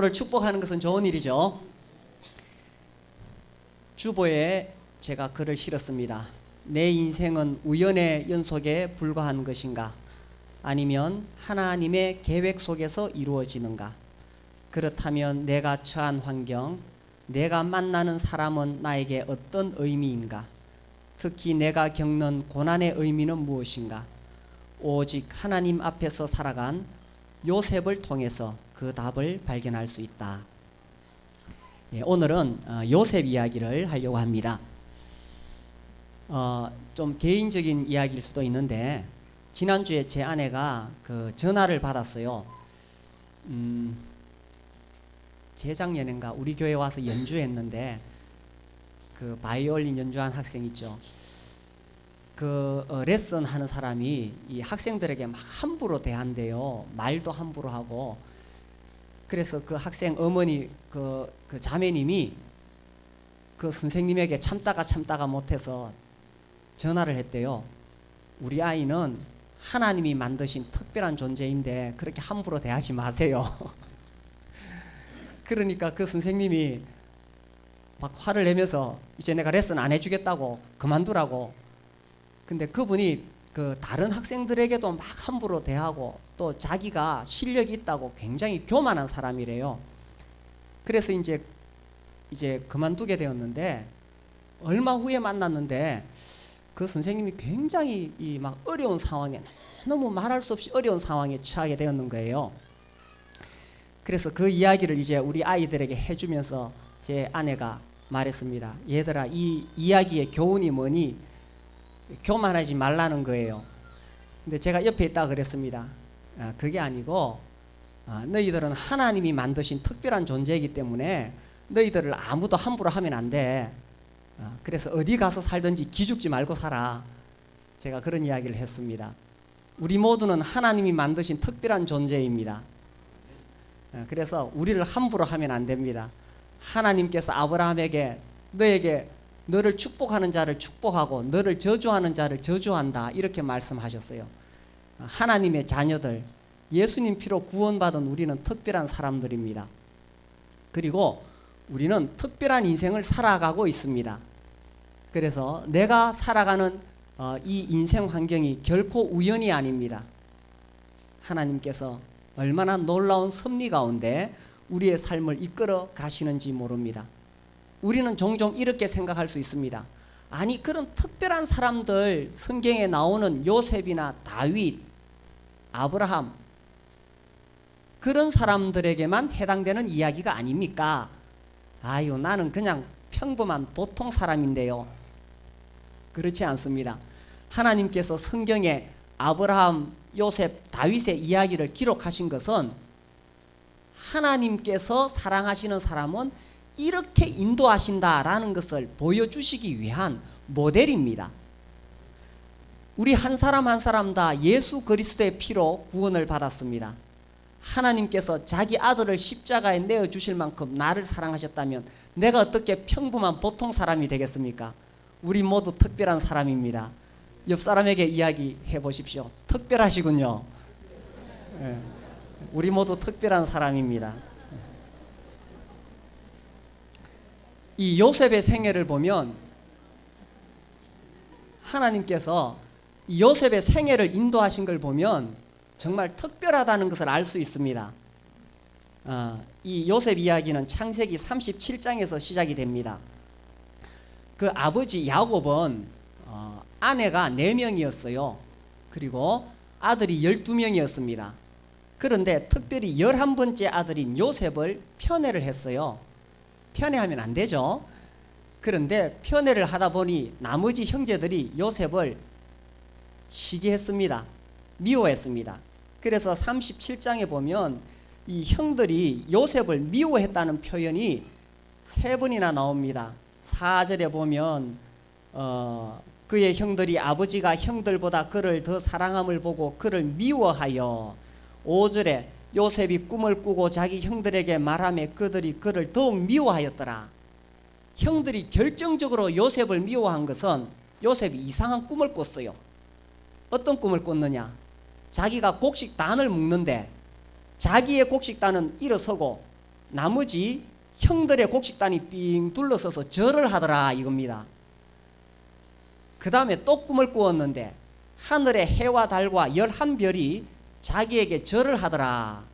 서로를 축복하는 것은 좋은 일이죠. 주보에 제가 글을 실었습니다. 내 인생은 우연의 연속에 불과한 것인가? 아니면 하나님의 계획 속에서 이루어지는가? 그렇다면 내가 처한 환경, 내가 만나는 사람은 나에게 어떤 의미인가? 특히 내가 겪는 고난의 의미는 무엇인가? 오직 하나님 앞에서 살아간 요셉을 통해서 그 답을 발견할 수 있다. 오늘은 요셉 이야기를 하려고 합니다. 좀 개인적인 이야기일 수도 있는데, 지난주에 제 아내가 그 전화를 받았어요. 재작년인가 우리 교회 와서 연주했는데, 그 바이올린 연주한 학생 있죠. 그 레슨 하는 사람이 이 학생들에게 막 함부로 대한대요. 말도 함부로 하고. 그래서 그 학생 어머니 그 자매님이 그 선생님에게 참다가 못해서 전화를 했대요. 우리 아이는 하나님이 만드신 특별한 존재인데 그렇게 함부로 대하지 마세요. 그러니까 그 선생님이 막 화를 내면서 이제 내가 레슨 안 해주겠다고, 그만두라고. 근데 그분이 그 다른 학생들에게도 막 함부로 대하고 또 자기가 실력이 있다고 굉장히 교만한 사람이래요. 그래서 이제 그만두게 되었는데, 얼마 후에 만났는데 그 선생님이 굉장히 이 막 어려운 상황에, 너무 말할 수 없이 어려운 상황에 처하게 되었는 거예요. 그래서 그 이야기를 이제 우리 아이들에게 해주면서 제 아내가 말했습니다. 얘들아, 이 이야기의 교훈이 뭐니? 교만하지 말라는 거예요. 근데 제가 옆에 있다가 그랬습니다. 그게 아니고 너희들은 하나님이 만드신 특별한 존재이기 때문에 너희들을 아무도 함부로 하면 안 돼. 그래서 어디 가서 살든지 기죽지 말고 살아. 제가 그런 이야기를 했습니다. 우리 모두는 하나님이 만드신 특별한 존재입니다. 그래서 우리를 함부로 하면 안 됩니다. 하나님께서 아브라함에게 너를 축복하는 자를 축복하고 너를 저주하는 자를 저주한다, 이렇게 말씀하셨어요. 하나님의 자녀들, 예수님 피로 구원받은 우리는 특별한 사람들입니다. 그리고 우리는 특별한 인생을 살아가고 있습니다. 그래서 내가 살아가는 이 인생 환경이 결코 우연이 아닙니다. 하나님께서 얼마나 놀라운 섭리 가운데 우리의 삶을 이끌어 가시는지 모릅니다. 우리는 종종 이렇게 생각할 수 있습니다. 아니, 그런 특별한 사람들, 성경에 나오는 요셉이나 다윗, 아브라함, 그런 사람들에게만 해당되는 이야기가 아닙니까? 아유, 나는 그냥 평범한 보통 사람인데요. 그렇지 않습니다. 하나님께서 성경에 아브라함, 요셉, 다윗의 이야기를 기록하신 것은 하나님께서 사랑하시는 사람은 이렇게 인도하신다라는 것을 보여주시기 위한 모델입니다. 우리 한 사람 한 사람 다 예수 그리스도의 피로 구원을 받았습니다. 하나님께서 자기 아들을 십자가에 내어주실 만큼 나를 사랑하셨다면 내가 어떻게 평범한 보통 사람이 되겠습니까? 우리 모두 특별한 사람입니다. 옆 사람에게 이야기해 보십시오. 특별하시군요. 우리 모두 특별한 사람입니다. 이 요셉의 생애를 보면 하나님께서 이 요셉의 생애를 인도하신 걸 보면 정말 특별하다는 것을 알 수 있습니다. 이 요셉 이야기는 창세기 37장에서 시작이 됩니다. 그 아버지 야곱은 아내가 4명이었어요. 그리고 아들이 12명이었습니다. 그런데 특별히 11번째 아들인 요셉을 편애를 했어요. 편애하면 안 되죠. 그런데 편애를 하다 보니 나머지 형제들이 요셉을 시기했습니다. 미워했습니다. 그래서 37장에 보면 이 형들이 요셉을 미워했다는 표현이 3번이나 나옵니다. 4절에 보면 그의 형들이 아버지가 형들보다 그를 더 사랑함을 보고 그를 미워하여, 5절에 요셉이 꿈을 꾸고 자기 형들에게 말하며 그들이 그를 더욱 미워하였더라. 형들이 결정적으로 요셉을 미워한 것은 요셉이 이상한 꿈을 꿨어요. 어떤 꿈을 꿨느냐? 자기가 곡식단을 묶는데 자기의 곡식단은 일어서고 나머지 형들의 곡식단이 삥 둘러서서 절을 하더라 이겁니다. 그 다음에 또 꿈을 꾸었는데 하늘의 해와 달과 11별이 자기에게 절을 하더라.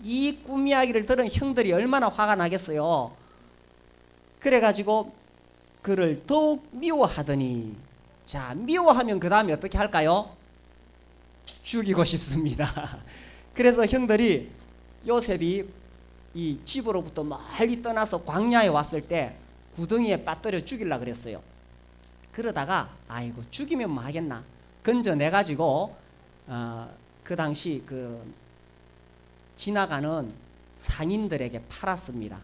이 꿈 이야기를 들은 형들이 얼마나 화가 나겠어요. 그래가지고 그를 더욱 미워하더니, 자, 미워하면 그 다음에 어떻게 할까요? 죽이고 싶습니다. 그래서 형들이 요셉이 이 집으로부터 멀리 떠나서 광야에 왔을 때 구덩이에 빠뜨려 죽이려고 그랬어요. 그러다가 아이고 죽이면 뭐 하겠나 건져내가지고 그 당시 그 지나가는 상인들에게 팔았습니다.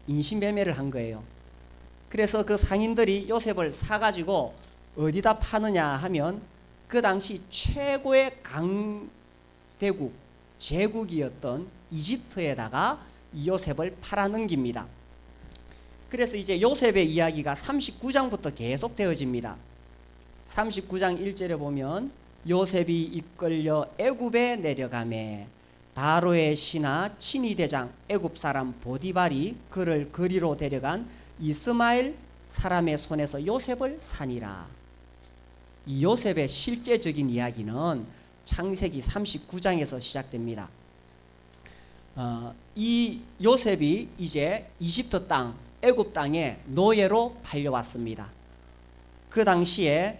인신매매를 한 거예요. 그래서 그 상인들이 요셉을 사가지고 어디다 파느냐 하면 그 당시 최고의 강대국 제국이었던 이집트에다가 이 요셉을 팔아넘깁니다. 그래서 이제 요셉의 이야기가 39장부터 계속 되어집니다. 39장 1절에 보면 요셉이 이끌려 애굽에 내려가매 바로의 신하 친위대장 애굽 사람 보디발이 그를 거리로 데려간 이스마엘 사람의 손에서 요셉을 사니라. 이 요셉의 실제적인 이야기는 창세기 39장에서 시작됩니다. 이 요셉이 이제 이집트 땅 애굽 땅에 노예로 팔려왔습니다. 그 당시에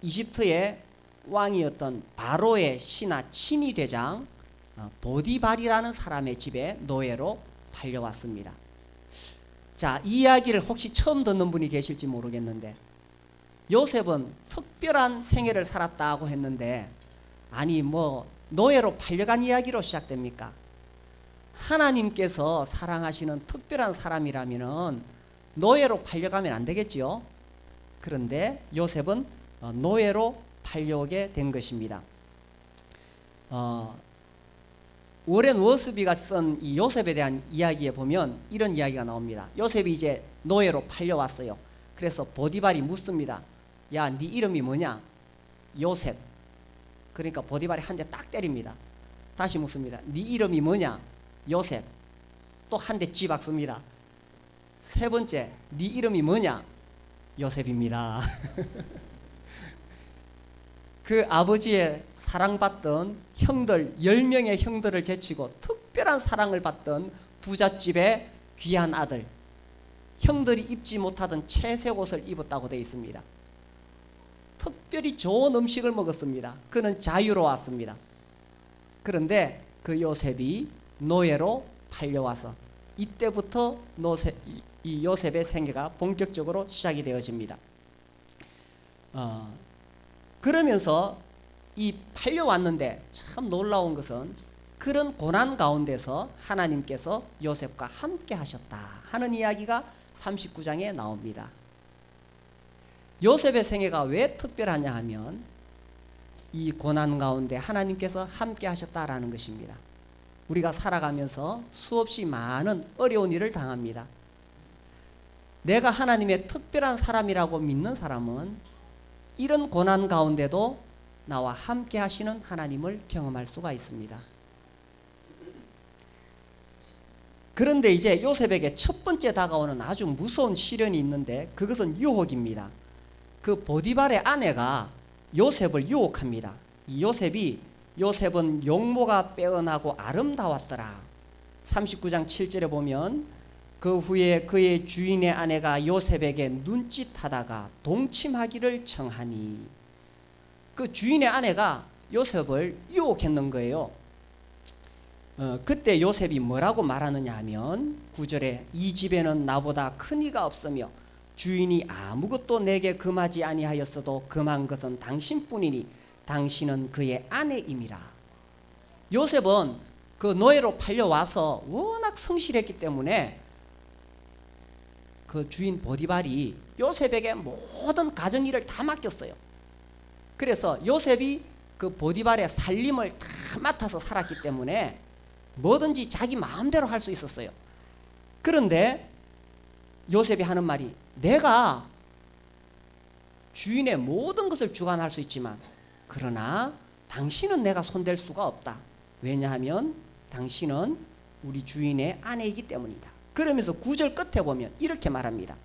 이집트의 왕이었던 바로의 신하 친위대장 보디발이라는 사람의 집에 노예로 팔려왔습니다. 자, 이 이야기를 혹시 처음 듣는 분이 계실지 모르겠는데 요셉은 특별한 생애를 살았다고 했는데 아니 뭐 노예로 팔려간 이야기로 시작됩니까? 하나님께서 사랑하시는 특별한 사람이라면 노예로 팔려가면 안 되겠지요. 그런데 요셉은 노예로 팔려오게 된 것입니다. 워렌 워스비가 쓴 이 요셉에 대한 이야기에 보면 이런 이야기가 나옵니다. 요셉이 이제 노예로 팔려왔어요. 그래서 보디발이 묻습니다. 야, 네 이름이 뭐냐? 요셉. 그러니까 보디발이 한 대 딱 때립니다. 다시 묻습니다. 네 이름이 뭐냐? 요셉. 또 한 대 쥐박습니다. 세 번째, 네 이름이 뭐냐? 요셉입니다. 그 아버지의 사랑받던 형들 10명의 형들을 제치고 특별한 사랑을 받던 부잣집의 귀한 아들, 형들이 입지 못하던 채색 옷을 입었다고 되어 있습니다. 특별히 좋은 음식을 먹었습니다. 그는 자유로웠습니다. 그런데 그 요셉이 노예로 팔려와서 이때부터 이 요셉의 생애가 본격적으로 시작이 되어집니다. 그러면서 이 팔려왔는데 참 놀라운 것은 그런 고난 가운데서 하나님께서 요셉과 함께 하셨다 하는 이야기가 39장에 나옵니다. 요셉의 생애가 왜 특별하냐 하면 이 고난 가운데 하나님께서 함께 하셨다라는 것입니다. 우리가 살아가면서 수없이 많은 어려운 일을 당합니다. 내가 하나님의 특별한 사람이라고 믿는 사람은 이런 고난 가운데도 나와 함께 하시는 하나님을 경험할 수가 있습니다. 그런데 이제 요셉에게 첫 번째 다가오는 아주 무서운 시련이 있는데 그것은 유혹입니다. 그 보디발의 아내가 요셉을 유혹합니다. 이 요셉은 용모가 빼어나고 아름다웠더라. 39장 7절에 보면 그 후에 그의 주인의 아내가 요셉에게 눈짓하다가 동침하기를 청하니, 그 주인의 아내가 요셉을 유혹했는 거예요. 그때 요셉이 뭐라고 말하느냐 하면 9절에 이 집에는 나보다 큰 이가 없으며 주인이 아무것도 내게 금하지 아니하였어도 금한 것은 당신뿐이니 당신은 그의 아내임이라. 요셉은 그 노예로 팔려와서 워낙 성실했기 때문에 그 주인 보디발이 요셉에게 모든 가정일을 다 맡겼어요. 그래서 요셉이 그 보디발의 살림을 다 맡아서 살았기 때문에 뭐든지 자기 마음대로 할 수 있었어요. 그런데 요셉이 하는 말이, 내가 주인의 모든 것을 주관할 수 있지만 그러나 당신은 내가 손댈 수가 없다. 왜냐하면 당신은 우리 주인의 아내이기 때문이다. 그러면서 9절 끝에 보면 이렇게 말합니다.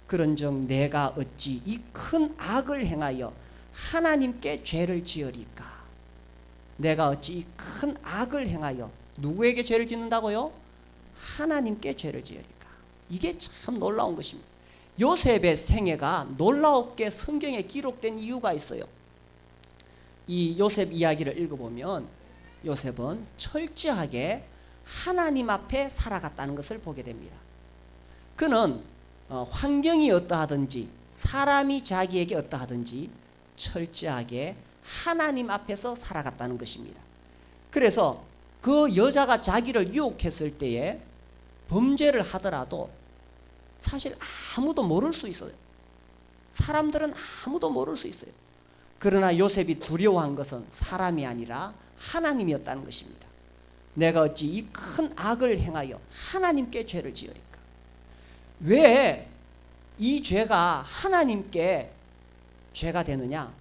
그런즉 내가 어찌 이 큰 악을 행하여 하나님께 죄를 지으리까. 내가 어찌 이 큰 악을 행하여 누구에게 죄를 짓는다고요? 하나님께 죄를 지으리까. 이게 참 놀라운 것입니다. 요셉의 생애가 놀라웠게 성경에 기록된 이유가 있어요. 이 요셉 이야기를 읽어보면 요셉은 철저하게 하나님 앞에 살아갔다는 것을 보게 됩니다. 그는 환경이 어떠하든지 사람이 자기에게 어떠하든지 철저하게 하나님 앞에서 살아갔다는 것입니다. 그래서 그 여자가 자기를 유혹했을 때에 범죄를 하더라도 사실 아무도 모를 수 있어요. 사람들은 아무도 모를 수 있어요. 그러나 요셉이 두려워한 것은 사람이 아니라 하나님이었다는 것입니다. 내가 어찌 이 큰 악을 행하여 하나님께 죄를 지으리까. 왜 이 죄가 하나님께 죄가 되느냐?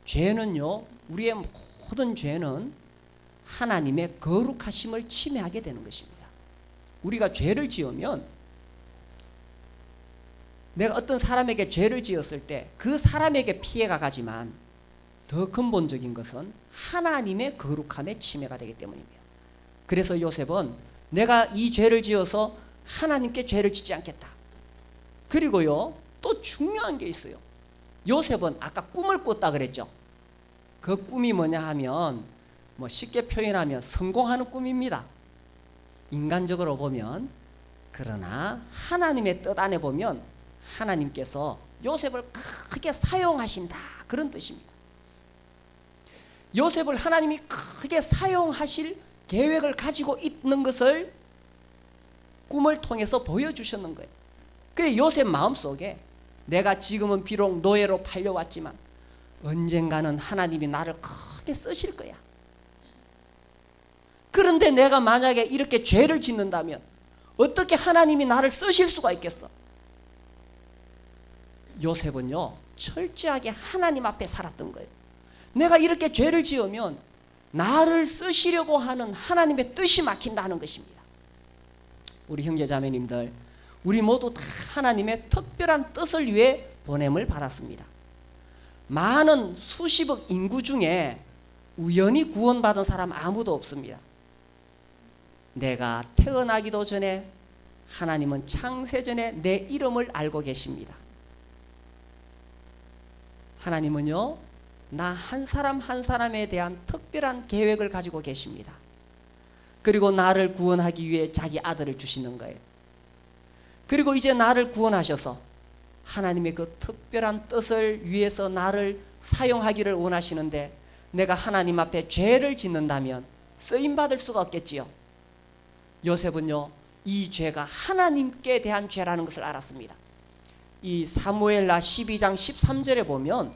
죄는요, 우리의 모든 죄는 하나님의 거룩하심을 침해하게 되는 것입니다. 우리가 죄를 지으면 내가 어떤 사람에게 죄를 지었을 때 그 사람에게 피해가 가지만 더 근본적인 것은 하나님의 거룩함의 침해가 되기 때문입니다. 그래서 요셉은 내가 이 죄를 지어서 하나님께 죄를 짓지 않겠다. 그리고요, 또 중요한 게 있어요. 요셉은 아까 꿈을 꿨다 그랬죠. 그 꿈이 뭐냐 하면 쉽게 표현하면 성공하는 꿈입니다. 인간적으로 보면. 그러나 하나님의 뜻 안에 보면 하나님께서 요셉을 크게 사용하신다, 그런 뜻입니다. 요셉을 하나님이 크게 사용하실 계획을 가지고 있는 것을 꿈을 통해서 보여주셨는 거예요. 그래 요셉 마음속에 내가 지금은 비록 노예로 팔려왔지만 언젠가는 하나님이 나를 크게 쓰실 거야. 그런데 내가 만약에 이렇게 죄를 짓는다면 어떻게 하나님이 나를 쓰실 수가 있겠어? 요셉은요, 철저하게 하나님 앞에 살았던 거예요. 내가 이렇게 죄를 지으면 나를 쓰시려고 하는 하나님의 뜻이 막힌다는 것입니다. 우리 형제자매님들, 우리 모두 다 하나님의 특별한 뜻을 위해 보냄을 받았습니다. 많은 수십억 인구 중에 우연히 구원받은 사람 아무도 없습니다. 내가 태어나기도 전에 하나님은 창세전에 내 이름을 알고 계십니다. 하나님은요, 나 한 사람 한 사람에 대한 특별한 계획을 가지고 계십니다. 그리고 나를 구원하기 위해 자기 아들을 주시는 거예요. 그리고 이제 나를 구원하셔서 하나님의 그 특별한 뜻을 위해서 나를 사용하기를 원하시는데 내가 하나님 앞에 죄를 짓는다면 쓰임받을 수가 없겠지요. 요셉은요, 이 죄가 하나님께 대한 죄라는 것을 알았습니다. 이 사무엘라 12장 13절에 보면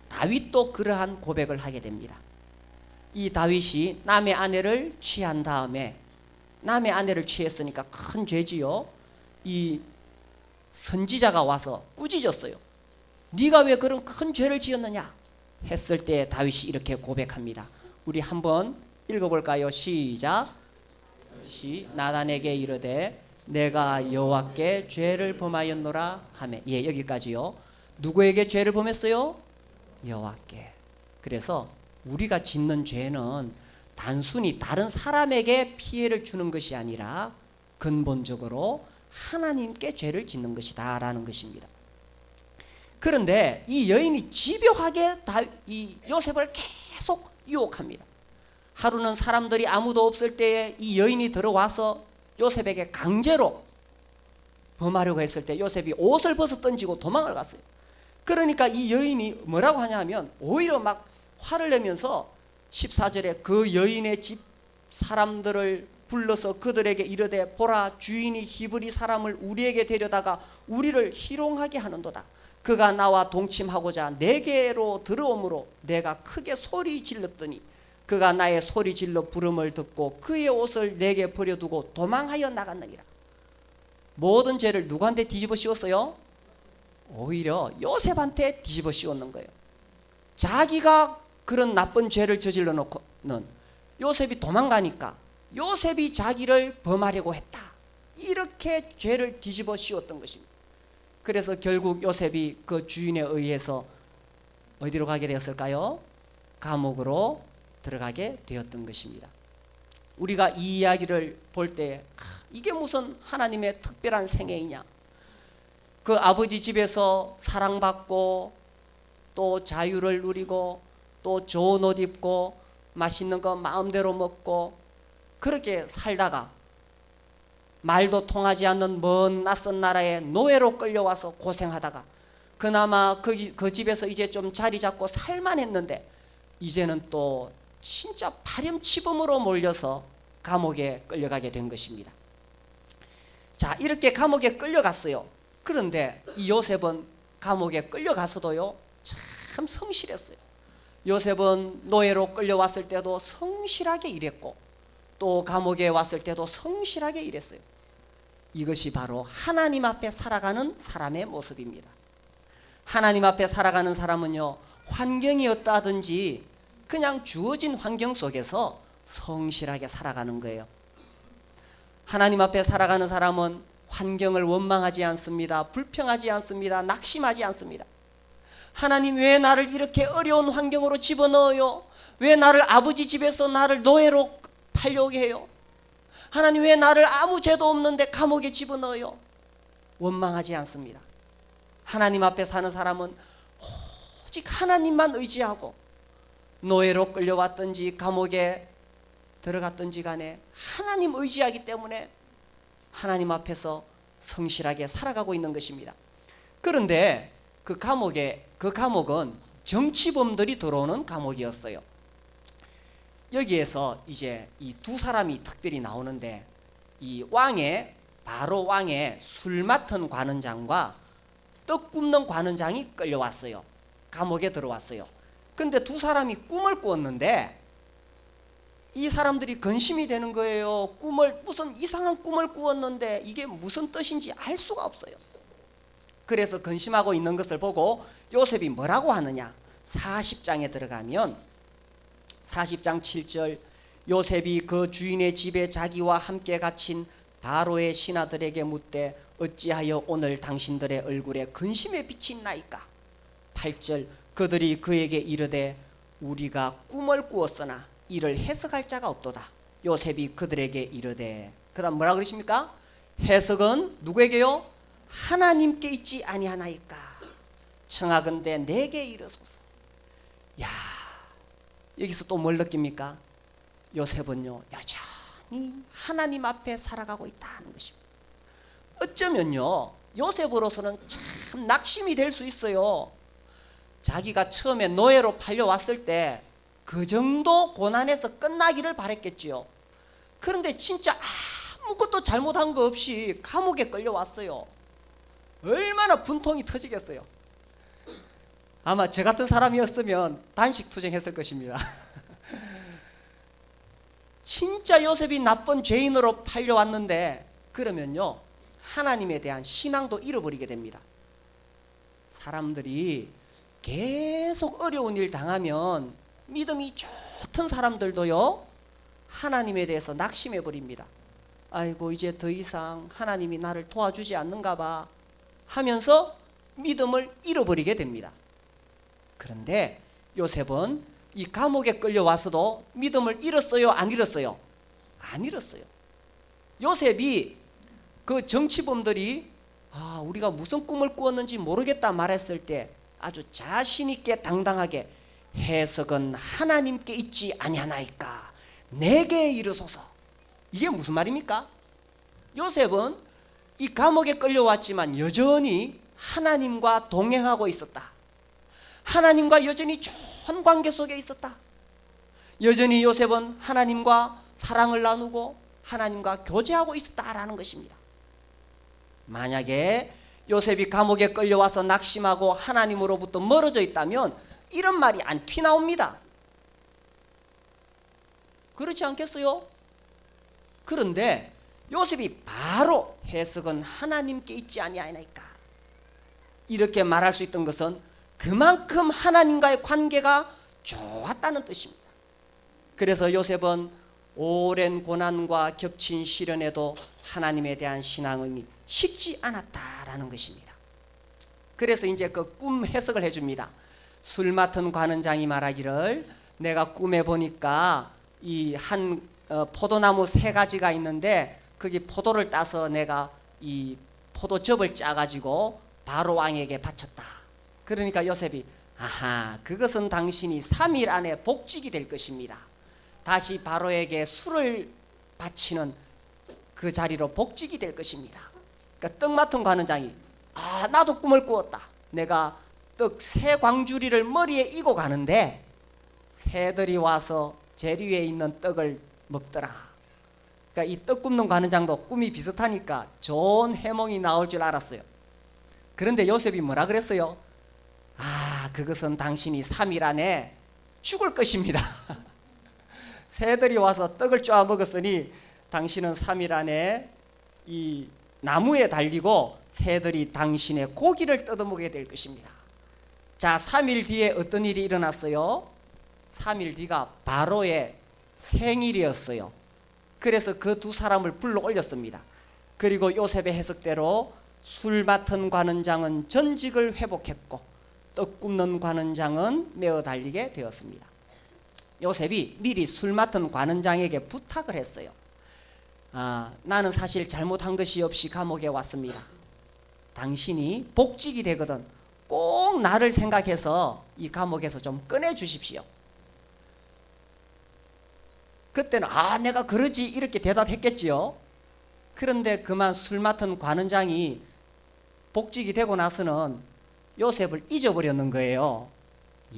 다윗도 그러한 고백을 하게 됩니다. 이 다윗이 남의 아내를 취한 다음에, 남의 아내를 취했으니까 큰 죄지요. 이 선지자가 와서 꾸짖었어요. 네가 왜 그런 큰 죄를 지었느냐 했을 때 다윗이 이렇게 고백합니다. 우리 한번 읽어볼까요? 시작. 나단에게 이르되 내가 여호와께 죄를 범하였노라 하매. 예, 여기까지요. 누구에게 죄를 범했어요? 여호와께. 그래서 우리가 짓는 죄는 단순히 다른 사람에게 피해를 주는 것이 아니라 근본적으로 하나님께 죄를 짓는 것이다 라는 것입니다. 그런데 이 여인이 집요하게 이 요셉을 계속 유혹합니다. 하루는 사람들이 아무도 없을 때에 이 여인이 들어와서 요셉에게 강제로 범하려고 했을 때 요셉이 옷을 벗어 던지고 도망을 갔어요. 그러니까 이 여인이 뭐라고 하냐면 오히려 막 화를 내면서 14절에 그 여인의 집 사람들을 불러서 그들에게 이르되 보라, 주인이 히브리 사람을 우리에게 데려다가 우리를 희롱하게 하는도다. 그가 나와 동침하고자 내게로 들어오므로 내가 크게 소리 질렀더니 그가 나의 소리 질러 부름을 듣고 그의 옷을 내게 버려두고 도망하여 나갔느니라. 모든 죄를 누구한테 뒤집어 씌웠어요? 오히려 요셉한테 뒤집어 씌웠는 거예요. 자기가 그런 나쁜 죄를 저질러 놓고는 요셉이 도망가니까 요셉이 자기를 범하려고 했다, 이렇게 죄를 뒤집어 씌웠던 것입니다. 그래서 결국 요셉이 그 주인에 의해서 어디로 가게 되었을까요? 감옥으로 들어가게 되었던 것입니다. 우리가 이 이야기를 볼 때 이게 무슨 하나님의 특별한 생애이냐, 그 아버지 집에서 사랑받고 또 자유를 누리고 또 좋은 옷 입고 맛있는 거 마음대로 먹고 그렇게 살다가 말도 통하지 않는 먼 낯선 나라에 노예로 끌려와서 고생하다가 그나마 그 집에서 이제 좀 자리 잡고 살만했는데 이제는 또 진짜 파렴치범으로 몰려서 감옥에 끌려가게 된 것입니다. 자, 이렇게 감옥에 끌려갔어요. 그런데 이 요셉은 감옥에 끌려가서도요 참 성실했어요. 요셉은 노예로 끌려왔을 때도 성실하게 일했고 또 감옥에 왔을 때도 성실하게 일했어요. 이것이 바로 하나님 앞에 살아가는 사람의 모습입니다. 하나님 앞에 살아가는 사람은요, 환경이 어떠하든지 그냥 주어진 환경 속에서 성실하게 살아가는 거예요. 하나님 앞에 살아가는 사람은 환경을 원망하지 않습니다. 불평하지 않습니다. 낙심하지 않습니다. 하나님, 왜 나를 이렇게 어려운 환경으로 집어넣어요? 왜 나를 아버지 집에서 나를 노예로 팔려오게 해요? 하나님, 왜 나를 아무 죄도 없는데 감옥에 집어넣어요? 원망하지 않습니다. 하나님 앞에 사는 사람은 오직 하나님만 의지하고 노예로 끌려왔든지 감옥에 들어갔든지 간에 하나님 의지하기 때문에 하나님 앞에서 성실하게 살아가고 있는 것입니다. 그런데 그 감옥은 정치범들이 들어오는 감옥이었어요. 여기에서 이제 이 두 사람이 특별히 나오는데, 이 바로 왕의 술 맡은 관원장과 떡 굽는 관원장이 끌려왔어요. 감옥에 들어왔어요. 근데 두 사람이 꿈을 꾸었는데 이 사람들이 근심이 되는 거예요. 무슨 이상한 꿈을 꾸었는데 이게 무슨 뜻인지 알 수가 없어요. 그래서 근심하고 있는 것을 보고 요셉이 뭐라고 하느냐, 40장에 들어가면 40장 7절, 요셉이 그 주인의 집에 자기와 함께 갇힌 바로의 신하들에게 묻되 어찌하여 오늘 당신들의 얼굴에 근심의 빛이 나이까? 8절, 그들이 그에게 이르되 우리가 꿈을 꾸었으나 이를 해석할 자가 없도다. 요셉이 그들에게 이르되, 그 다음 뭐라 그러십니까? 해석은 누구에게요? 하나님께 있지 아니하나이까? 청하건대 내게 이르소서. 야, 여기서 또 뭘 느낍니까? 요셉은요 여전히 하나님 앞에 살아가고 있다는 것입니다. 어쩌면요 요셉으로서는 참 낙심이 될 수 있어요. 자기가 처음에 노예로 팔려왔을 때 그 정도 고난에서 끝나기를 바랬겠지요. 그런데 진짜 아무것도 잘못한 거 없이 감옥에 끌려왔어요. 얼마나 분통이 터지겠어요. 아마 저 같은 사람이었으면 단식 투쟁했을 것입니다. 진짜 요셉이 나쁜 죄인으로 팔려왔는데 그러면요 하나님에 대한 신앙도 잃어버리게 됩니다. 사람들이 계속 어려운 일 당하면 믿음이 좋던 사람들도요 하나님에 대해서 낙심해 버립니다. 아이고 이제 더 이상 하나님이 나를 도와주지 않는가 봐 하면서 믿음을 잃어버리게 됩니다. 그런데 요셉은 이 감옥에 끌려와서도 믿음을 잃었어요? 안 잃었어요? 안 잃었어요. 요셉이 그 정치범들이 우리가 무슨 꿈을 꾸었는지 모르겠다 말했을 때 아주 자신 있게 당당하게 해석은 하나님께 있지 아니하나이까? 내게 이르소서. 이게 무슨 말입니까? 요셉은 이 감옥에 끌려왔지만 여전히 하나님과 동행하고 있었다. 하나님과 여전히 좋은 관계 속에 있었다. 여전히 요셉은 하나님과 사랑을 나누고 하나님과 교제하고 있었다라는 것입니다. 만약에 요셉이 감옥에 끌려와서 낙심하고 하나님으로부터 멀어져 있다면 이런 말이 안 튀나옵니다. 그렇지 않겠어요? 그런데 요셉이 바로 해석은 하나님께 있지 아니하나이까 이렇게 말할 수 있던 것은 그만큼 하나님과의 관계가 좋았다는 뜻입니다. 그래서 요셉은 오랜 고난과 겹친 시련에도 하나님에 대한 신앙이 식지 않았다라는 것입니다. 그래서 이제 그 꿈 해석을 해줍니다. 술 맡은 관원장이 말하기를 내가 꿈에 보니까 이 한 포도나무 3가지가 있는데 거기 포도를 따서 내가 이 포도즙을 짜가지고 바로 왕에게 바쳤다. 그러니까 요셉이 아하, 그것은 당신이 3일 안에 복직이 될 것입니다. 다시 바로에게 술을 바치는 그 자리로 복직이 될 것입니다. 그러니까 떡 맡은 관원장이 아, 나도 꿈을 꾸었다. 내가 떡 3광주리를 머리에 이고 가는데 새들이 와서 재리에 있는 떡을 먹더라. 그러니까 이 떡 굽는 관원장도 꿈이 비슷하니까 좋은 해몽이 나올 줄 알았어요. 그런데 요셉이 뭐라 그랬어요? 아, 그것은 당신이 3일 안에 죽을 것입니다. 새들이 와서 떡을 쪼아 먹었으니 당신은 3일 안에 이 나무에 달리고 새들이 당신의 고기를 뜯어먹게 될 것입니다. 자, 3일 뒤에 어떤 일이 일어났어요? 3일 뒤가 바로의 생일이었어요. 그래서 그 2사람을 불러 올렸습니다. 그리고 요셉의 해석대로 술 맡은 관원장은 전직을 회복했고 떡 굽는 관원장은 메어 달리게 되었습니다. 요셉이 미리 술 맡은 관원장에게 부탁을 했어요. 나는 사실 잘못한 것이 없이 감옥에 왔습니다. 당신이 복직이 되거든 꼭 나를 생각해서 이 감옥에서 좀 꺼내 주십시오. 그때는 내가 그러지 이렇게 대답했겠지요. 그런데 그만 술 맡은 관원장이 복직이 되고 나서는 요셉을 잊어버렸는 거예요.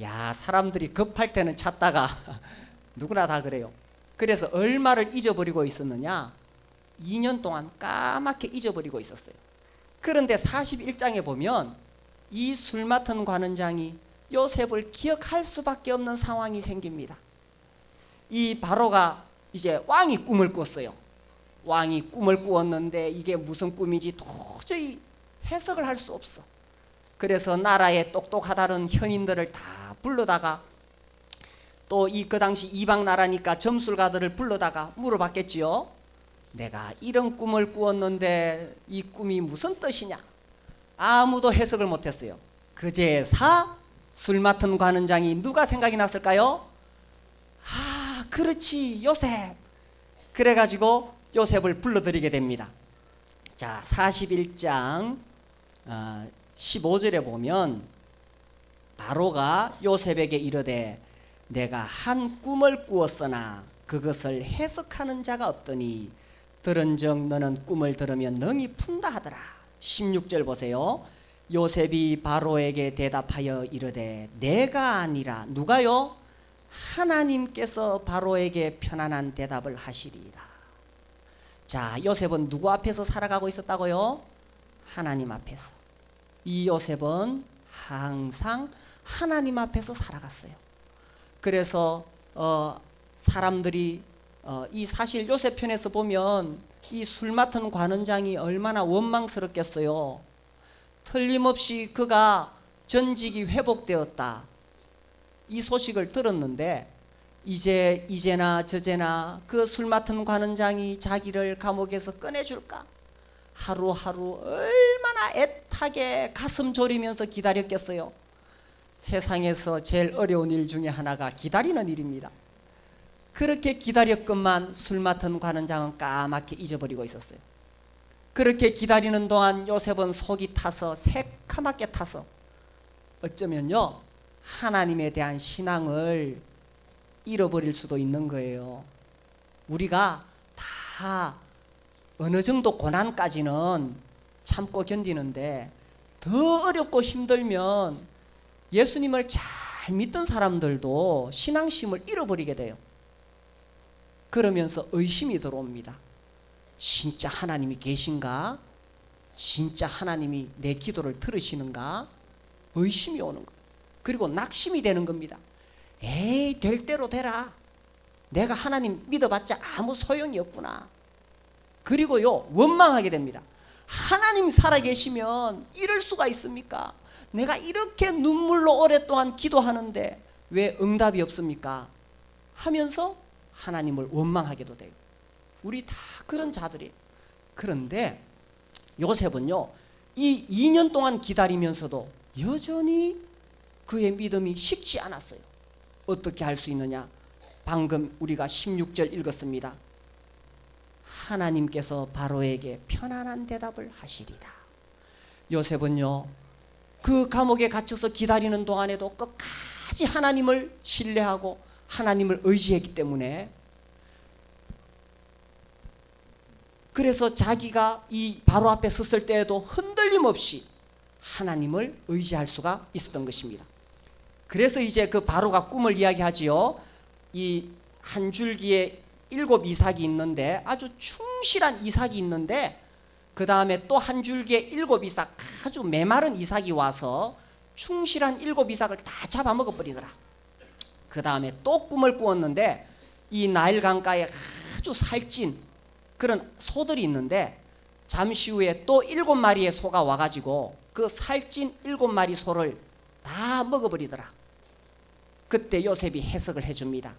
야, 사람들이 급할 때는 찾다가 누구나 다 그래요. 그래서 얼마를 잊어버리고 있었느냐? 2년 동안 까맣게 잊어버리고 있었어요. 그런데 41장에 보면 이 술 맡은 관원장이 요셉을 기억할 수밖에 없는 상황이 생깁니다. 이 바로가 이제 왕이 꿈을 꿨어요. 왕이 꿈을 꾸었는데 이게 무슨 꿈인지 도저히 해석을 할 수 없어. 그래서 나라의 똑똑하다는 현인들을 다 불러다가 또 그 당시 이방 나라니까 점술가들을 불러다가 물어봤겠지요. 내가 이런 꿈을 꾸었는데 이 꿈이 무슨 뜻이냐? 아무도 해석을 못했어요. 그제사 술 맡은 관원장이 누가 생각이 났을까요? 그렇지, 요셉. 그래가지고 요셉을 불러들이게 됩니다. 자, 41장 15절에 보면 바로가 요셉에게 이르되 내가 한 꿈을 꾸었으나 그것을 해석하는 자가 없더니 들은즉 너는 꿈을 들으면 능히 푼다 하더라. 16절 보세요. 요셉이 바로에게 대답하여 이르되 내가 아니라 누가요? 하나님께서 바로에게 편안한 대답을 하시리이다. 자, 요셉은 누구 앞에서 살아가고 있었다고요? 하나님 앞에서. 이 요셉은 항상 하나님 앞에서 살아갔어요. 그래서 사람들이 이 사실 요셉 편에서 보면 이 술 맡은 관원장이 얼마나 원망스럽겠어요. 틀림없이 그가 전직이 회복되었다 이 소식을 들었는데 이제나 저제나 그 술 맡은 관원장이 자기를 감옥에서 꺼내줄까 하루하루 얼마나 애타게 가슴 졸이면서 기다렸겠어요. 세상에서 제일 어려운 일 중에 하나가 기다리는 일입니다. 그렇게 기다렸건만 술 맡은 관원장은 까맣게 잊어버리고 있었어요. 그렇게 기다리는 동안 요셉은 속이 타서 새카맣게 타서 어쩌면요 하나님에 대한 신앙을 잃어버릴 수도 있는 거예요. 우리가 다 어느 정도 고난까지는 참고 견디는데 더 어렵고 힘들면 예수님을 잘 믿던 사람들도 신앙심을 잃어버리게 돼요. 그러면서 의심이 들어옵니다. 진짜 하나님이 계신가? 진짜 하나님이 내 기도를 들으시는가? 의심이 오는 거예요. 그리고 낙심이 되는 겁니다. 에이, 될 대로 되라. 내가 하나님 믿어봤자 아무 소용이 없구나. 그리고요, 원망하게 됩니다. 하나님 살아계시면 이럴 수가 있습니까? 내가 이렇게 눈물로 오랫동안 기도하는데 왜 응답이 없습니까? 하면서 하나님을 원망하게도 돼요. 우리 다 그런 자들이에요. 그런데 요셉은요, 이 2년 동안 기다리면서도 여전히 그의 믿음이 식지 않았어요. 어떻게 할 수 있느냐? 방금 우리가 16절 읽었습니다. 하나님께서 바로에게 편안한 대답을 하시리라. 요셉은요, 그 감옥에 갇혀서 기다리는 동안에도 끝까지 하나님을 신뢰하고 하나님을 의지했기 때문에, 그래서 자기가 이 바로 앞에 섰을 때에도 흔들림 없이 하나님을 의지할 수가 있었던 것입니다. 그래서 이제 그 바로가 꿈을 이야기하지요. 이 한 줄기에 7 이삭이 있는데, 아주 충실한 이삭이 있는데, 그 다음에 또 한 줄기에 7 이삭, 아주 메마른 이삭이 와서 충실한 7 이삭을 다 잡아먹어 버리더라. 그 다음에 또 꿈을 꾸었는데, 이 나일 강가에 아주 살찐 그런 소들이 있는데, 잠시 후에 또 7마리의 소가 와가지고 그 살찐 7마리 소를 다 먹어버리더라. 그때 요셉이 해석을 해줍니다.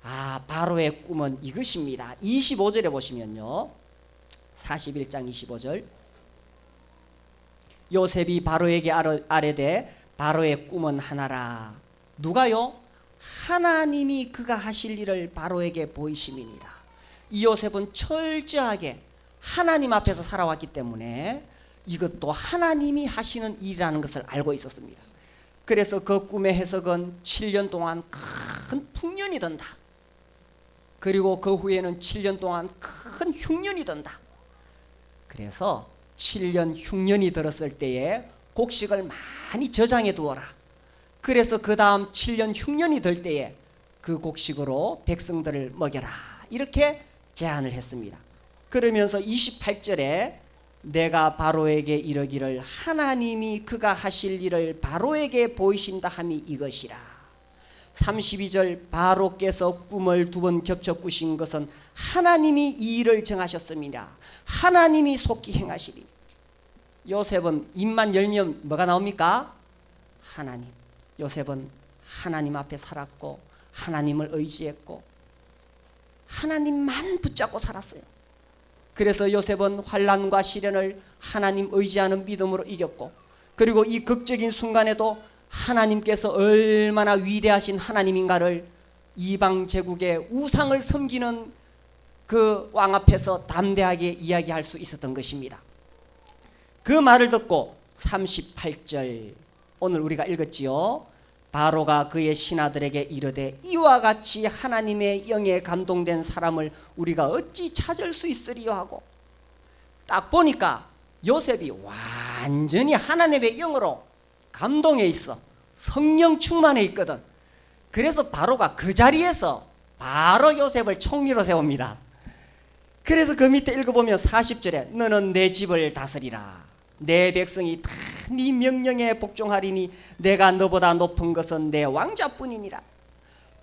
아, 바로의 꿈은 이것입니다. 25절에 보시면요, 41장 25절, 요셉이 바로에게 아뢰되 바로의 꿈은 하나라. 누가요? 하나님이 그가 하실 일을 바로에게 보이심이니라. 이 요셉은 철저하게 하나님 앞에서 살아왔기 때문에 이것도 하나님이 하시는 일이라는 것을 알고 있었습니다. 그래서 그 꿈의 해석은 7년 동안 큰 풍년이 든다. 그리고 그 후에는 7년 동안 큰 흉년이 든다. 그래서 7년 흉년이 들었을 때에 곡식을 많이 저장해 두어라. 그래서 그 다음 7년 흉년이 들 때에 그 곡식으로 백성들을 먹여라. 이렇게 제안을 했습니다. 그러면서 28절에 내가 바로에게 이르기를 하나님이 그가 하실 일을 바로에게 보이신다 함이 이것이라. 32절 바로께서 꿈을 2번 겹쳐 꾸신 것은 하나님이 이 일을 정하셨습니다. 하나님이 속히 행하시리. 요셉은 입만 열면 뭐가 나옵니까? 하나님. 요셉은 하나님 앞에 살았고 하나님을 의지했고 하나님만 붙잡고 살았어요. 그래서 요셉은 환난과 시련을 하나님 의지하는 믿음으로 이겼고, 그리고 이 극적인 순간에도 하나님께서 얼마나 위대하신 하나님인가를 이방 제국의 우상을 섬기는 그 왕 앞에서 담대하게 이야기할 수 있었던 것입니다. 그 말을 듣고 38절 오늘 우리가 읽었지요. 바로가 그의 신하들에게 이르되 이와 같이 하나님의 영에 감동된 사람을 우리가 어찌 찾을 수 있으리요 하고, 딱 보니까 요셉이 완전히 하나님의 영으로 감동해 있어. 성령 충만해 있거든. 그래서 바로가 그 자리에서 바로 요셉을 총리로 세웁니다. 그래서 그 밑에 읽어보면 40절에 너는 내 집을 다스리라. 내 백성이 다 네 명령에 복종하리니 내가 너보다 높은 것은 내 왕자뿐이니라.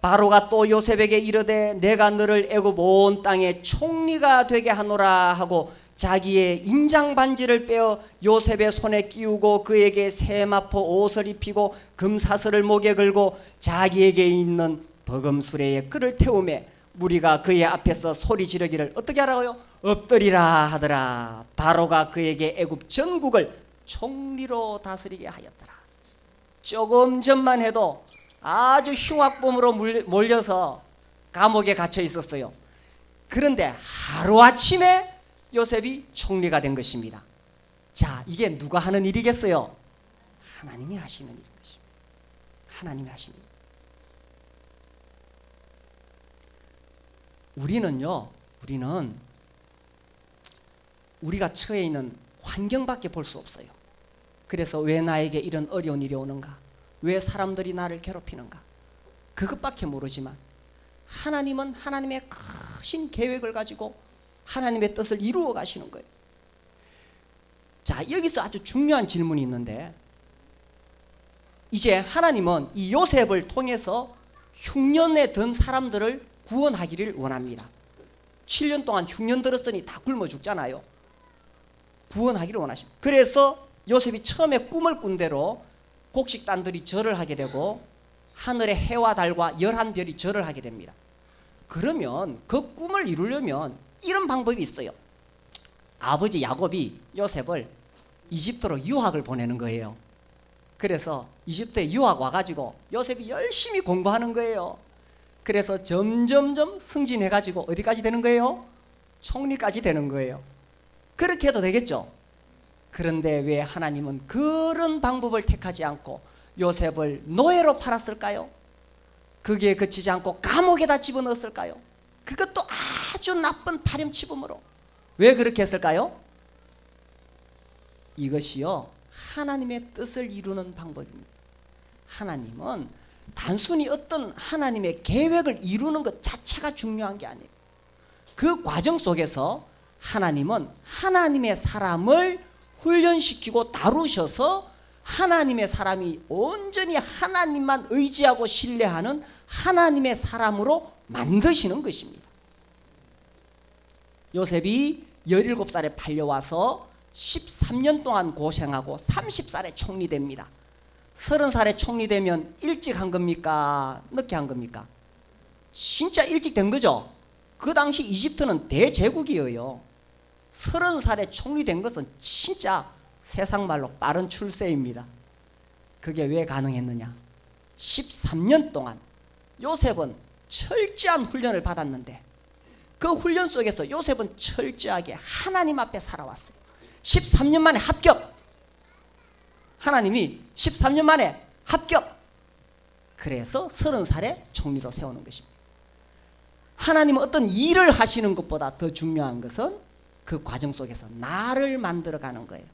바로가 또 요셉에게 이르되 내가 너를 애굽 온 땅의 총리가 되게 하노라 하고 자기의 인장 반지를 빼어 요셉의 손에 끼우고 그에게 세마포 옷을 입히고 금사슬을 목에 걸고 자기에게 있는 버금수레에 그를 태우매 무리가 그의 앞에서 소리 지르기를 어떻게 하라고요? 엎드리라 하더라. 바로가 그에게 애굽 전국을 총리로 다스리게 하였더라. 조금 전만 해도 아주 흉악범으로 몰려서 감옥에 갇혀 있었어요. 그런데 하루아침에 요셉이 총리가 된 것입니다. 자, 이게 누가 하는 일이겠어요? 하나님이 하시는 일인 것입니다. 하나님이 하시는 일. 우리는 우리가 처해 있는 환경밖에 볼 수 없어요. 그래서 왜 나에게 이런 어려운 일이 오는가? 왜 사람들이 나를 괴롭히는가? 그것밖에 모르지만 하나님은 하나님의 크신 계획을 가지고 하나님의 뜻을 이루어 가시는 거예요. 자, 여기서 아주 중요한 질문이 있는데, 이제 하나님은 이 요셉을 통해서 흉년에 든 사람들을 구원하기를 원합니다. 7년 동안 흉년 들었으니 다 굶어 죽잖아요. 구원하기를 원하십니다. 그래서 요셉이 처음에 꿈을 꾼 대로 곡식단들이 절을 하게 되고 하늘의 해와 달과 11별이 절을 하게 됩니다. 그러면 그 꿈을 이루려면 이런 방법이 있어요. 아버지 야곱이 요셉을 이집트로 유학을 보내는 거예요. 그래서 이집트에 유학 와가지고 요셉이 열심히 공부하는 거예요. 그래서 점점점 승진해가지고 어디까지 되는 거예요? 총리까지 되는 거예요. 그렇게 해도 되겠죠? 그런데 왜 하나님은 그런 방법을 택하지 않고 요셉을 노예로 팔았을까요? 거기에 그치지 않고 감옥에다 집어넣었을까요? 그것도 아주 나쁜 파렴치범으로. 왜 그렇게 했을까요? 이것이요, 하나님의 뜻을 이루는 방법입니다. 하나님은 단순히 어떤 하나님의 계획을 이루는 것 자체가 중요한 게 아니에요. 그 과정 속에서 하나님은 하나님의 사람을 훈련시키고 다루셔서 하나님의 사람이 온전히 하나님만 의지하고 신뢰하는 하나님의 사람으로 만드시는 것입니다. 요셉이 17살에 팔려와서 13년 동안 고생하고 30살에 총리됩니다. 30살에 총리되면 일찍 한 겁니까? 늦게 한 겁니까? 진짜 일찍 된 거죠. 그 당시 이집트는 대제국이에요. 30살에 총리된 것은 진짜 세상 말로 빠른 출세입니다. 그게 왜 가능했느냐? 13년 동안 요셉은 철저한 훈련을 받았는데 그 훈련 속에서 요셉은 철저하게 하나님 앞에 살아왔어요. 13년 만에 합격. 하나님이 13년 만에 합격. 그래서 30살에 총리로 세우는 것입니다. 하나님은 어떤 일을 하시는 것보다 더 중요한 것은 그 과정 속에서 나를 만들어가는 거예요.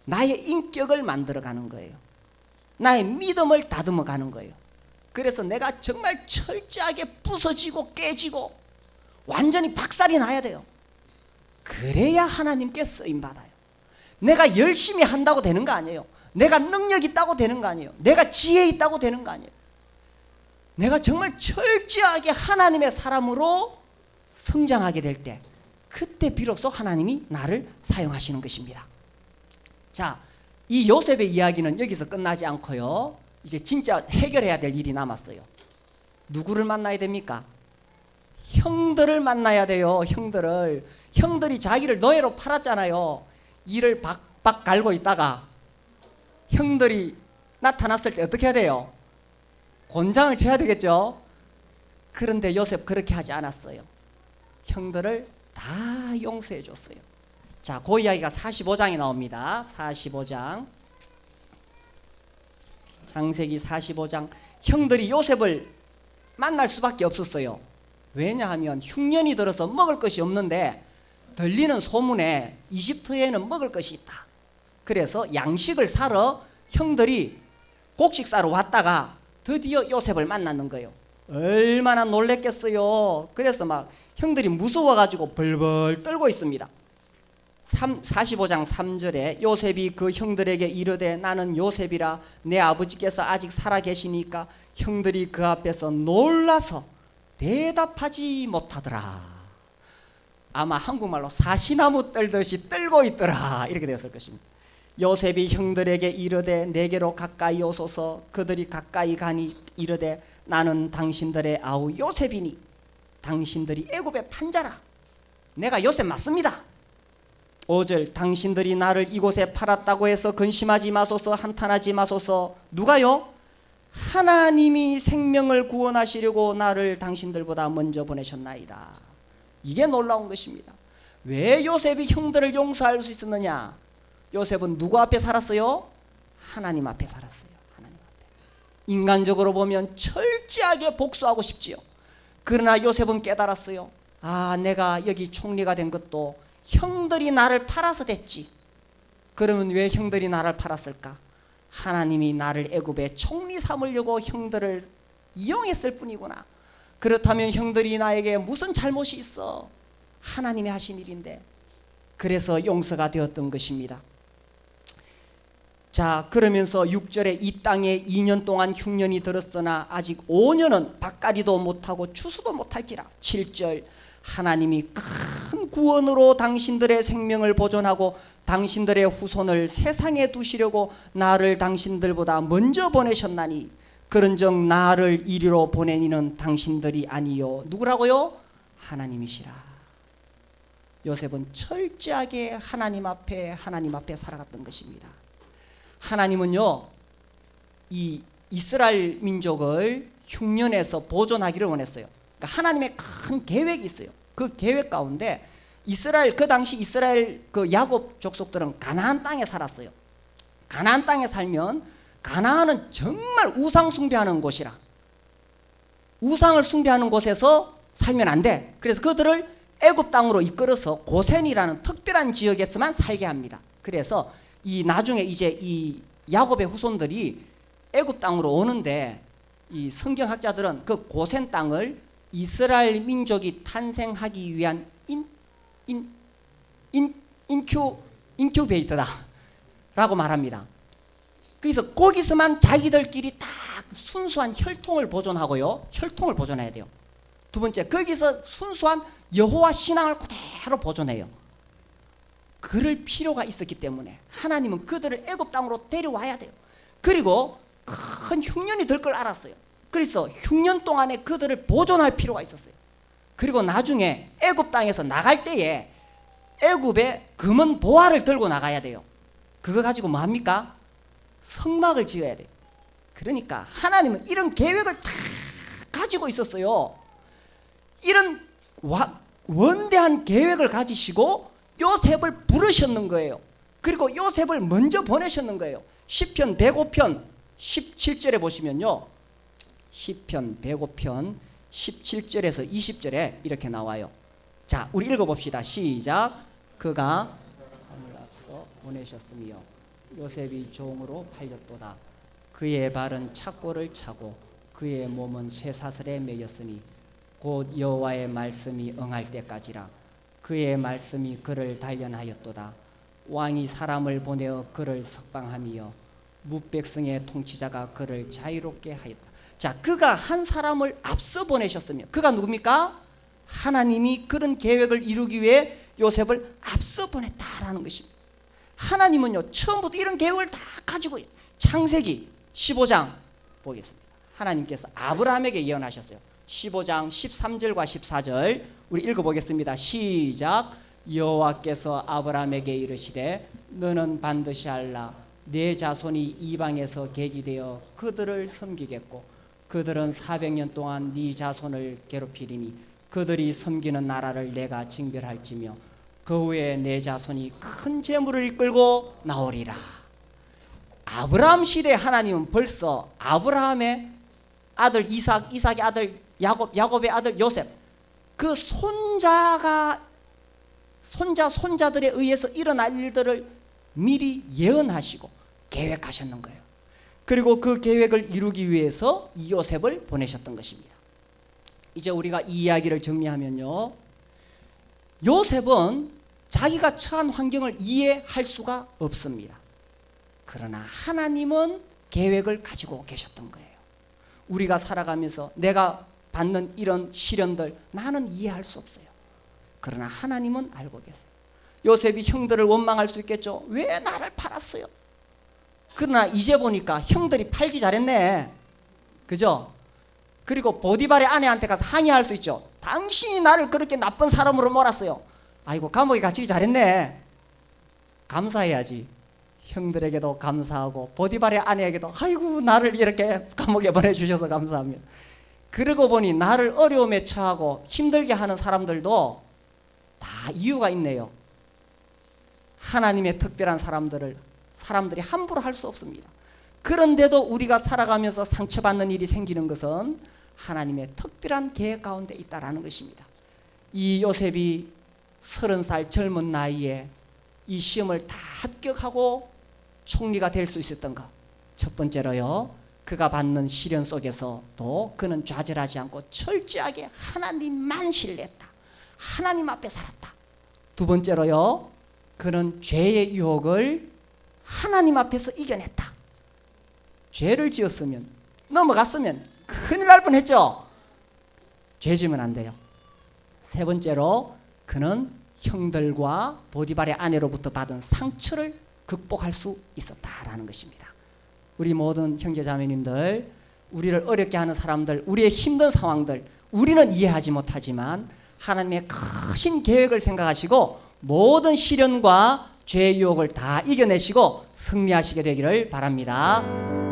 나의 인격을 만들어가는 거예요. 나의 믿음을 다듬어가는 거예요. 그래서 내가 정말 철저하게 부서지고 깨지고 완전히 박살이 나야 돼요. 그래야 하나님께 쓰임받아요. 내가 열심히 한다고 되는 거 아니에요. 내가 능력 있다고 되는 거 아니에요. 내가 지혜 있다고 되는 거 아니에요. 내가 정말 철저하게 하나님의 사람으로 성장하게 될 때, 그때 비로소 하나님이 나를 사용하시는 것입니다. 자, 이 요셉의 이야기는 여기서 끝나지 않고요, 이제 진짜 해결해야 될 일이 남았어요. 누구를 만나야 됩니까? 형들을 만나야 돼요. 형들이 자기를 노예로 팔았잖아요. 이를 박박 갈고 있다가 형들이 나타났을 때 어떻게 해야 돼요? 곤장을 쳐야 되겠죠. 그런데 요셉 그렇게 하지 않았어요. 형들을 다 용서해 줬어요. 자, 그 이야기가 45장에 나옵니다. 45장, 창세기 45장. 형들이 요셉을 만날 수밖에 없었어요. 왜냐하면 흉년이 들어서 먹을 것이 없는데 들리는 소문에 이집트에는 먹을 것이 있다. 그래서 양식을 사러 형들이 곡식 사러 왔다가 드디어 요셉을 만났는 거예요. 얼마나 놀랬겠어요. 그래서 막 형들이 무서워가지고 벌벌 떨고 있습니다. 45장 3절에 요셉이 그 형들에게 이르되 나는 요셉이라 내 아버지께서 아직 살아계시니까 형들이 그 앞에서 놀라서 대답하지 못하더라. 아마 한국말로 사시나무 떨듯이 떨고 있더라, 이렇게 되었을 것입니다. 요셉이 형들에게 이르되 내게로 가까이 오소서. 그들이 가까이 가니 이르되 나는 당신들의 아우 요셉이니 당신들이 애굽의 판자라. 내가 요셉 맞습니다. 5절 당신들이 나를 이곳에 팔았다고 해서 근심하지 마소서, 한탄하지 마소서. 누가요? 하나님이 생명을 구원하시려고 나를 당신들보다 먼저 보내셨나이다. 이게 놀라운 것입니다. 왜 요셉이 형들을 용서할 수 있었느냐? 요셉은 누구 앞에 살았어요? 하나님 앞에 살았어요. 하나님 앞에. 인간적으로 보면 철저하게 복수하고 싶지요. 그러나 요셉은 깨달았어요. 아, 내가 여기 총리가 된 것도 형들이 나를 팔아서 됐지. 그러면 왜 형들이 나를 팔았을까? 하나님이 나를 애굽에 총리 삼으려고 형들을 이용했을 뿐이구나. 그렇다면 형들이 나에게 무슨 잘못이 있어? 하나님이 하신 일인데. 그래서 용서가 되었던 것입니다. 자, 그러면서 6절에 이 땅에 2년 동안 흉년이 들었으나 아직 5년은 밭가리도 못하고 추수도 못할지라. 7절 하나님이 큰 구원으로 당신들의 생명을 보존하고 당신들의 후손을 세상에 두시려고 나를 당신들보다 먼저 보내셨나니 그런즉 나를 이리로 보낸 이는 당신들이 아니요 누구라고요? 하나님이시라. 요셉은 철저하게 하나님 앞에 살아갔던 것입니다. 하나님은요 이 이스라엘 민족을 흉년에서 보존하기를 원했어요. 그러니까 하나님의 큰 계획이 있어요. 그 계획 가운데 그 당시 이스라엘 그 야곱 족속들은 가나안 땅에 살았어요. 가나안 땅에 살면 가나안은 정말 우상 숭배하는 곳이라, 우상을 숭배하는 곳에서 살면 안 돼. 그래서 그들을 애굽 땅으로 이끌어서 고센이라는 특별한 지역에서만 살게 합니다. 그래서 이 나중에 이제 이 야곱의 후손들이 애굽 땅으로 오는데 이 성경학자들은 그 고센 땅을 이스라엘 민족이 탄생하기 위한 인큐베이터다 라고 말합니다. 그래서 거기서만 자기들끼리 딱 순수한 혈통을 보존하고요, 혈통을 보존해야 돼요. 두 번째, 거기서 순수한 여호와 신앙을 그대로 보존해요. 그럴 필요가 있었기 때문에 하나님은 그들을 애굽 땅으로 데려와야 돼요. 그리고 큰 흉년이 될 걸 알았어요. 그래서 흉년 동안에 그들을 보존할 필요가 있었어요. 그리고 나중에 애굽 땅에서 나갈 때에 애굽에 금은 보화를 들고 나가야 돼요. 그거 가지고 뭐 합니까? 성막을 지어야 돼요. 그러니까 하나님은 이런 계획을 다 가지고 있었어요. 이런 원대한 계획을 가지시고 요셉을 부르셨는 거예요. 그리고 요셉을 먼저 보내셨는 거예요. 시편 105편 17절에 보시면요, 시편 105편 17절에서 20절에 이렇게 나와요. 자, 우리 읽어봅시다. 시작. 그가 삶을 앞서 보내셨으며 요셉이 종으로 팔렸도다. 그의 발은 착고를 차고 그의 몸은 쇠사슬에 매였으니 곧 여호와의 말씀이 응할 때까지라. 그의 말씀이 그를 단련하였도다. 왕이 사람을 보내어 그를 석방하며 무백성의 통치자가 그를 자유롭게 하였다. 자, 그가 한 사람을 앞서 보내셨으며, 그가 누굽니까? 하나님이 그런 계획을 이루기 위해 요셉을 앞서 보냈다라는 것입니다. 하나님은요 처음부터 이런 계획을 다 가지고, 창세기 15장 보겠습니다. 하나님께서 아브라함에게 예언하셨어요. 15장 13절과 14절 우리 읽어보겠습니다. 시작. 여호와께서 아브라함에게 이르시되 너는 반드시 알라. 내 자손이 이방에서 객이 되어 그들을 섬기겠고 그들은 400년 동안 네 자손을 괴롭히리니 그들이 섬기는 나라를 내가 징별할지며 그 후에 내 자손이 큰 재물을 이끌고 나오리라. 아브라함 시대 하나님은 벌써 아브라함의 아들 이삭, 이삭의 아들 야곱, 야곱의 아들 요셉, 그 손자들에 의해서 일어날 일들을 미리 예언하시고 계획하셨는 거예요. 그리고 그 계획을 이루기 위해서 이 요셉을 보내셨던 것입니다. 이제 우리가 이 이야기를 정리하면요, 요셉은 자기가 처한 환경을 이해할 수가 없습니다. 그러나 하나님은 계획을 가지고 계셨던 거예요. 우리가 살아가면서 내가 받는 이런 시련들 나는 이해할 수 없어요. 그러나 하나님은 알고 계세요. 요셉이 형들을 원망할 수 있겠죠. 왜 나를 팔았어요? 그러나 이제 보니까 형들이 팔기 잘했네, 그죠? 그리고 보디발의 아내한테 가서 항의할 수 있죠. 당신이 나를 그렇게 나쁜 사람으로 몰았어요. 아이고 감옥에 갇히기 잘했네. 감사해야지. 형들에게도 감사하고 보디발의 아내에게도 아이고 나를 이렇게 감옥에 보내주셔서 감사합니다. 그러고 보니 나를 어려움에 처하고 힘들게 하는 사람들도 다 이유가 있네요. 하나님의 특별한 사람들이 함부로 할 수 없습니다. 그런데도 우리가 살아가면서 상처받는 일이 생기는 것은 하나님의 특별한 계획 가운데 있다라는 것입니다. 이 요셉이 30살 젊은 나이에 이 시험을 다 합격하고 총리가 될 수 있었던 것, 첫 번째로요, 그가 받는 시련 속에서도 그는 좌절하지 않고 철저하게 하나님만 신뢰했다. 하나님 앞에 살았다. 두 번째로요, 그는 죄의 유혹을 하나님 앞에서 이겨냈다. 죄를 지었으면, 넘어갔으면 큰일 날 뻔했죠. 죄 지으면 안 돼요. 세 번째로 그는 형들과 보디발의 아내로부터 받은 상처를 극복할 수 있었다라는 것입니다. 우리 모든 형제자매님들, 우리를 어렵게 하는 사람들, 우리의 힘든 상황들, 우리는 이해하지 못하지만 하나님의 크신 계획을 생각하시고 모든 시련과 죄의 유혹을 다 이겨내시고 승리하시게 되기를 바랍니다.